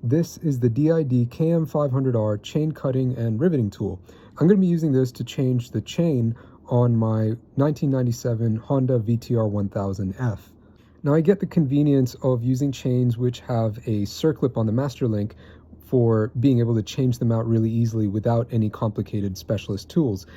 This is the DID KM500R chain cutting and riveting tool. I'm going to be using this to change the chain on my 1997 Honda VTR1000F. Now I get the convenience of using chains which have a circlip on the master link for being able to change them out really easily without any complicated specialist tools.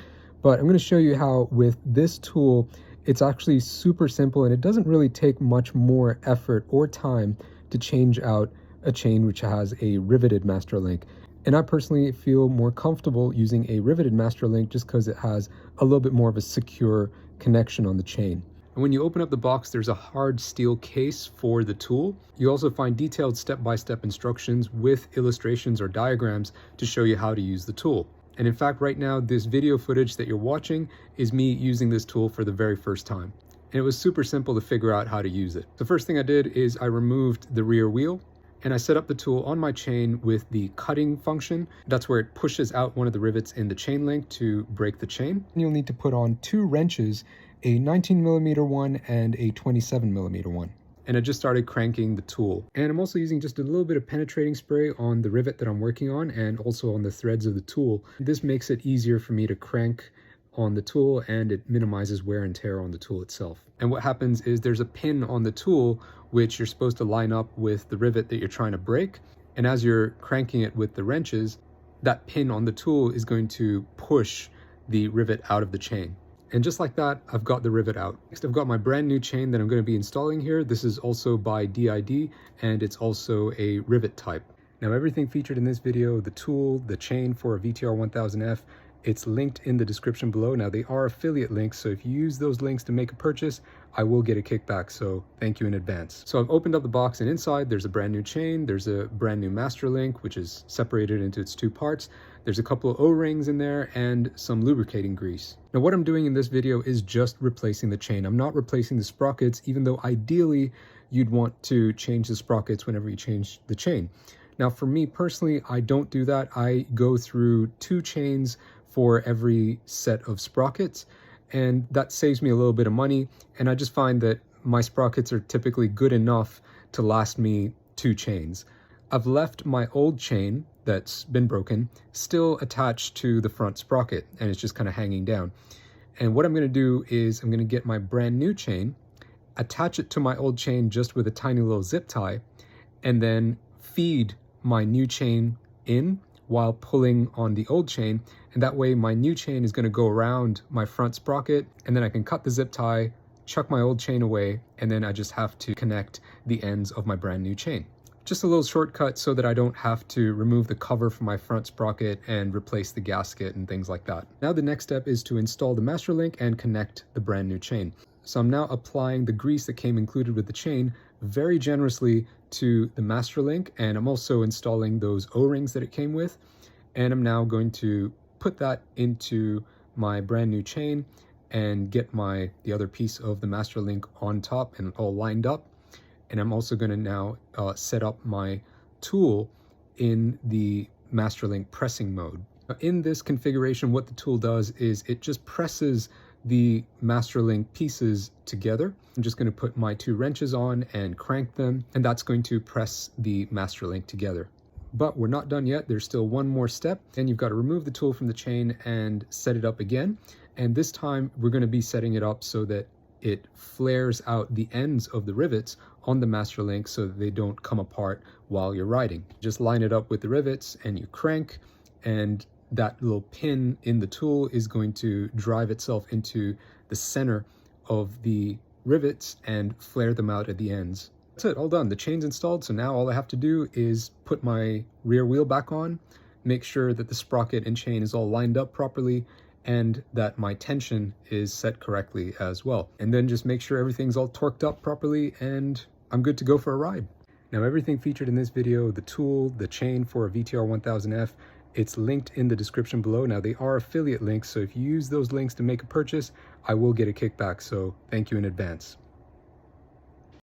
But I'm going to show you how with this tool, it's actually super simple and it doesn't really take much more effort or time to change out a chain which has a riveted master link. And I personally feel more comfortable using a riveted master link just because it has a little bit more of a secure connection on the chain. And when you open up the box, there's a hard steel case for the tool. You also find detailed step-by-step instructions with illustrations or diagrams to show you how to use the tool. And in fact, right now, this video footage that you're watching is me using this tool for the very first time. And it was super simple to figure out how to use it. The first thing I did is I removed the rear wheel and I set up the tool on my chain with the cutting function. That's where it pushes out one of the rivets in the chain link to break the chain. And you'll need to put on 2 wrenches, a 19mm one and a 27mm one. And I just started cranking the tool. And I'm also using just a little bit of penetrating spray on the rivet that I'm working on and also on the threads of the tool. This makes it easier for me to crank on the tool and it minimizes wear and tear on the tool itself. And what happens is there's a pin on the tool which you're supposed to line up with the rivet that you're trying to break. And as you're cranking it with the wrenches, that pin on the tool is going to push the rivet out of the chain. And just like that, I've got the rivet out. Next, I've got my brand new chain that I'm going to be installing here. This is also by DID and it's also a rivet type. Now everything featured in this video, the tool, the chain for a VTR1000F, it's linked in the description below. Now they are affiliate links, so if you use those links to make a purchase, I will get a kickback, so thank you in advance. So I've opened up the box and inside there's a brand new chain, there's a brand new master link, which is separated into its 2 parts. There's a couple of O-rings in there and some lubricating grease. Now what I'm doing in this video is just replacing the chain. I'm not replacing the sprockets, even though ideally you'd want to change the sprockets whenever you change the chain. Now for me personally, I don't do that. I go through 2 chains for every set of sprockets, and that saves me a little bit of money. And I just find that my sprockets are typically good enough to last me 2 chains. I've left my old chain that's been broken still attached to the front sprocket and it's just kind of hanging down. And what I'm going to do is I'm going to get my brand new chain, attach it to my old chain just with a tiny little zip tie, and then feed my new chain in while pulling on the old chain. And that way my new chain is going to go around my front sprocket, and then I can cut the zip tie, chuck my old chain away, and then I just have to connect the ends of my brand new chain. Just a little shortcut so that I don't have to remove the cover from my front sprocket and replace the gasket and things like that. Now the next step is to install the master link and connect the brand new chain. So I'm now applying the grease that came included with the chain very generously to the master link, and I'm also installing those O-rings that it came with. And I'm now going to put that into my brand new chain and get the other piece of the master link on top and all lined up. And I'm also going to now set up my tool in the master link pressing mode. In this configuration, what the tool does is it just presses the master link pieces together. I'm just going to put my 2 wrenches on and crank them, and that's going to press the master link together. But we're not done yet. There's still one more step, and you've got to remove the tool from the chain and set it up again. And this time we're going to be setting it up so that it flares out the ends of the rivets on the master link so that they don't come apart while you're riding. Just line it up with the rivets and you crank, and that little pin in the tool is going to drive itself into the center of the rivets and flare them out at the ends. That's it, all done. The chain's installed, so now all I have to do is put my rear wheel back on, make sure that the sprocket and chain is all lined up properly, and that my tension is set correctly as well. And then just make sure everything's all torqued up properly and I'm good to go for a ride. Now everything featured in this video, the tool, the chain for a VTR1000F, it's linked in the description below. Now they are affiliate links, so if you use those links to make a purchase, I will get a kickback, so thank you in advance.